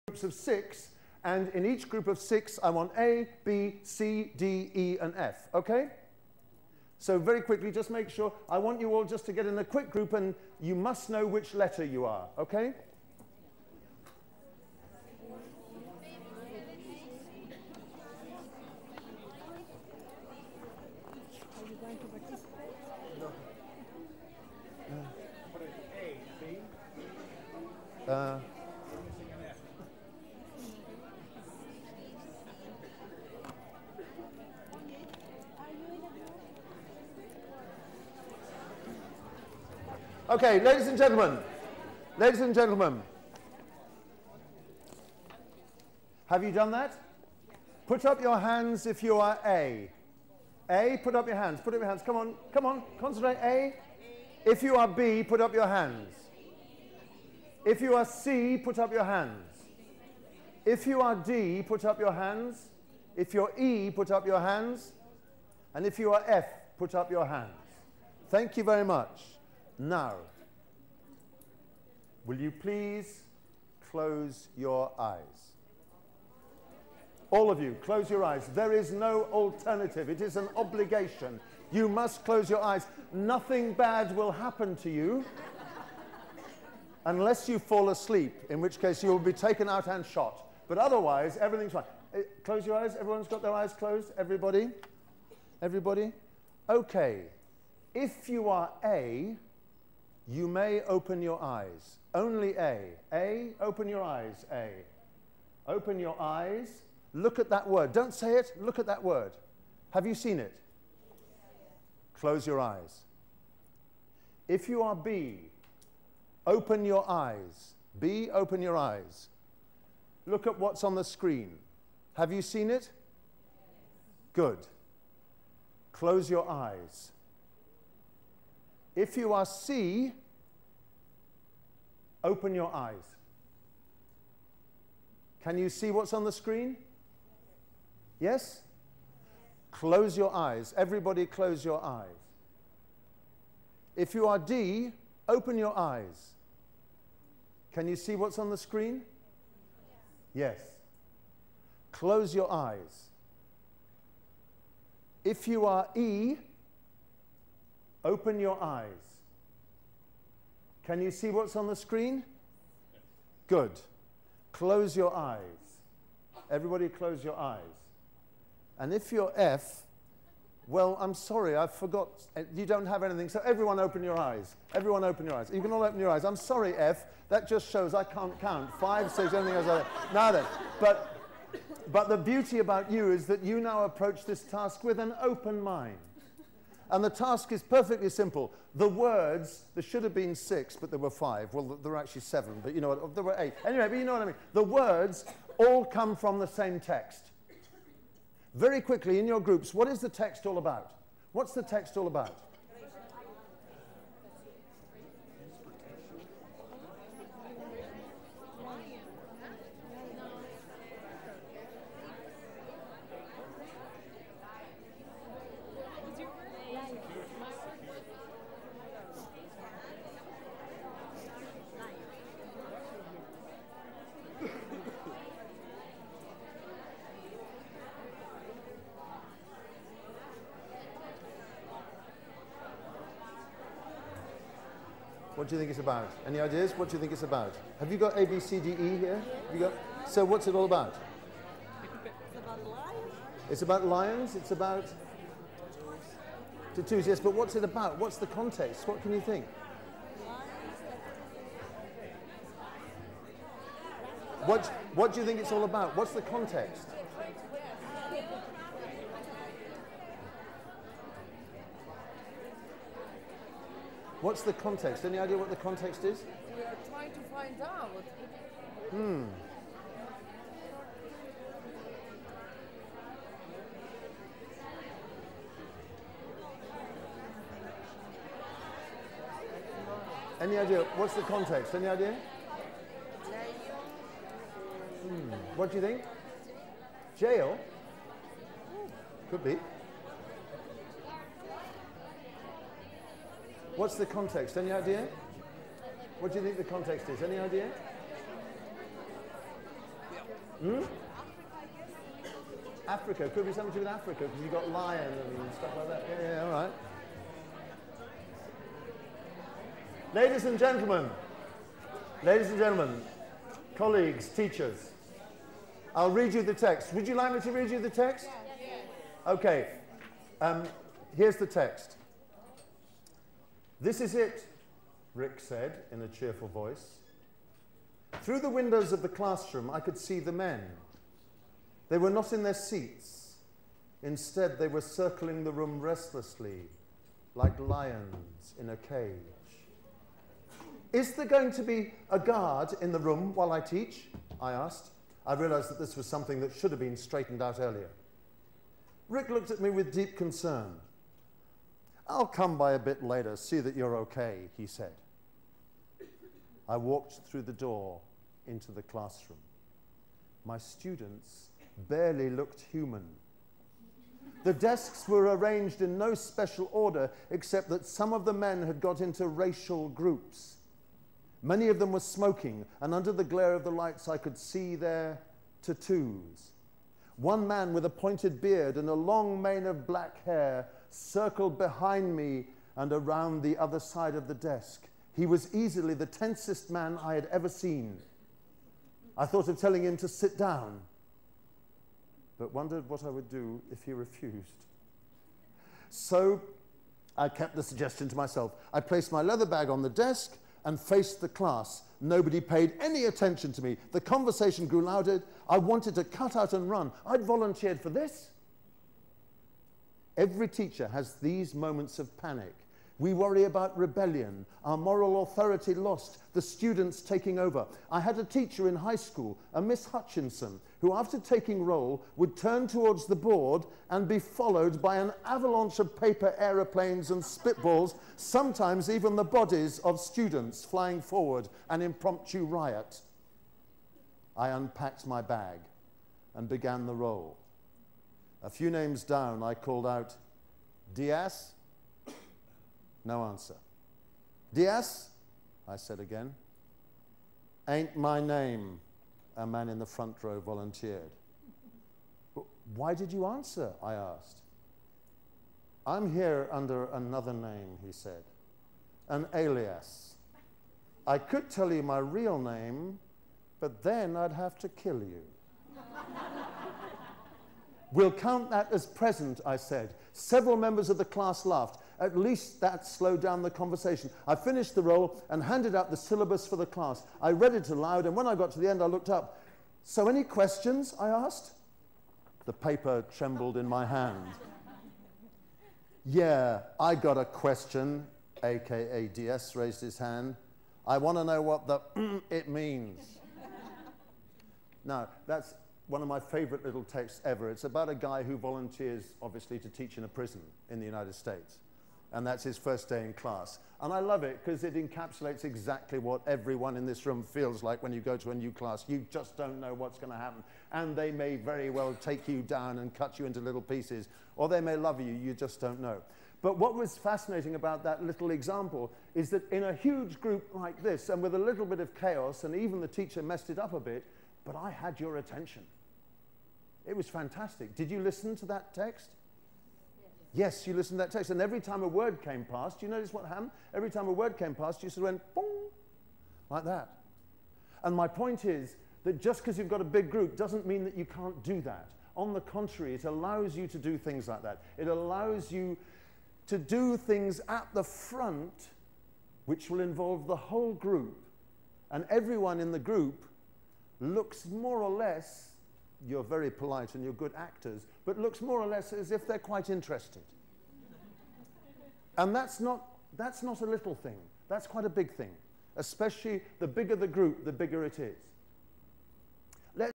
groups of 6, and in each group of 6, I want A, B, C, D, E, and F, okay? So very quickly, just make sure, I want you all just to get in a quick group, and you must know which letter you are, okay? Okay, ladies and gentlemen, have you done that? Put up your hands if you are A. A, put up your hands, come on, concentrate, A. If you are B, put up your hands. If you are C, put up your hands. If you are D, put up your hands. If you're E, put up your hands. And if you are F, put up your hands. Thank you very much. Now, will you please close your eyes? All of you, close your eyes. There is no alternative. It is an obligation. You must close your eyes. Nothing bad will happen to you unless you fall asleep, in which case you will be taken out and shot. But otherwise, everything's fine. Close your eyes. Everyone's got their eyes closed? Everybody? Everybody? Okay. If you are A, you may open your eyes. Only A. A, open your eyes, A. Open your eyes. Look at that word. Don't say it. Look at that word. Have you seen it? Close your eyes. If you are B, open your eyes. B, open your eyes. Look at what's on the screen. Have you seen it? Good. Close your eyes. If you are C, open your eyes. Can you see what's on the screen? Yes? Close your eyes. Everybody close your eyes. If you are D, open your eyes. Can you see what's on the screen? Yes. Close your eyes. If you are E, open your eyes. Can you see what's on the screen? Good. Close your eyes. Everybody close your eyes. And if you're F, well, I'm sorry, I forgot. You don't have anything, so everyone open your eyes. Everyone open your eyes. You can all open your eyes. I'm sorry, F. That just shows I can't count. 5, 6, anything else like that. Now then, but the beauty about you is that you now approach this task with an open mind. And the task is perfectly simple. The words, there should have been 6, but there were 5. Well, there were actually 7, but you know what, there were 8. Anyway, but you know what I mean. The words all come from the same text. Very quickly, in your groups, what is the text all about? What's the text all about? What do you think it's about? Any ideas? What do you think it's about? Have you got A, B, C, D, E here? Have you got? So what's it all about? It's about lions. It's about lions? It's about tattoos, yes, but what's it about? What's the context? What can you think? What do you think it's all about? What's the context? What's the context? Any idea what the context is? We are trying to find out. Any idea? What's the context? Any idea? What do you think? Jail? Could be. What's the context? Any idea? What do you think the context is? Any idea? Hmm? Africa, could be something to do with Africa, because you've got lion and stuff like that. Yeah, all right. Ladies and gentlemen, colleagues, teachers, I'll read you the text. Would you like me to read you the text? Yes. Okay. Here's the text. "This is it," Rick said in a cheerful voice. "Through the windows of the classroom, I could see the men. They were not in their seats. Instead, they were circling the room restlessly, like lions in a cage. Is there going to be a guard in the room while I teach?" I asked. I realized that this was something that should have been straightened out earlier. Rick looked at me with deep concern. "I'll come by a bit later, see that you're okay," he said. I walked through the door into the classroom. My students barely looked human. The desks were arranged in no special order, except that some of the men had got into racial groups. Many of them were smoking, and under the glare of the lights I could see their tattoos. One man with a pointed beard and a long mane of black hair circled behind me and around the other side of the desk. He was easily the tensest man I had ever seen. I thought of telling him to sit down, but wondered what I would do if he refused. So I kept the suggestion to myself. I placed my leather bag on the desk and faced the class. Nobody paid any attention to me. The conversation grew louder. I wanted to cut out and run. I'd volunteered for this. Every teacher has these moments of panic. We worry about rebellion, our moral authority lost, the students taking over. I had a teacher in high school, a Miss Hutchinson, who after taking roll would turn towards the board and be followed by an avalanche of paper aeroplanes and spitballs, sometimes even the bodies of students flying forward, an impromptu riot. I unpacked my bag and began the roll. A few names down, I called out, "Diaz?" No answer. "Diaz?" I said again. "Ain't my name," a man in the front row volunteered. "Why did you answer?" I asked. "I'm here under another name," he said. "An alias. I could tell you my real name, but then I'd have to kill you." "We'll count that as present," I said. Several members of the class laughed. At least that slowed down the conversation. I finished the roll and handed out the syllabus for the class. I read it aloud, and when I got to the end, I looked up. "So any questions?" I asked. The paper trembled in my hand. "Yeah, I got a question," aka DS raised his hand. "I want to know what the it means." Now, that's one of my favorite little texts ever. It's about a guy who volunteers, obviously, to teach in a prison in the United States. And that's his first day in class. And I love it because it encapsulates exactly what everyone in this room feels like when you go to a new class. You just don't know what's going to happen. And they may very well take you down and cut you into little pieces, or they may love you, you just don't know. But what was fascinating about that little example is that in a huge group like this, and with a little bit of chaos, and even the teacher messed it up a bit, but I had your attention. It was fantastic. Did you listen to that text? Yes, you listened to that text, and every time a word came past, you notice what happened? Every time a word came past, you sort of went, boom, like that. And my point is that just because you've got a big group doesn't mean that you can't do that. On the contrary, it allows you to do things like that. It allows you to do things at the front which will involve the whole group, and everyone in the group looks more or less, you're very polite and you're good actors, but looks more or less as if they're quite interested. And that's not a little thing. That's quite a big thing. Especially the bigger the group, the bigger it is.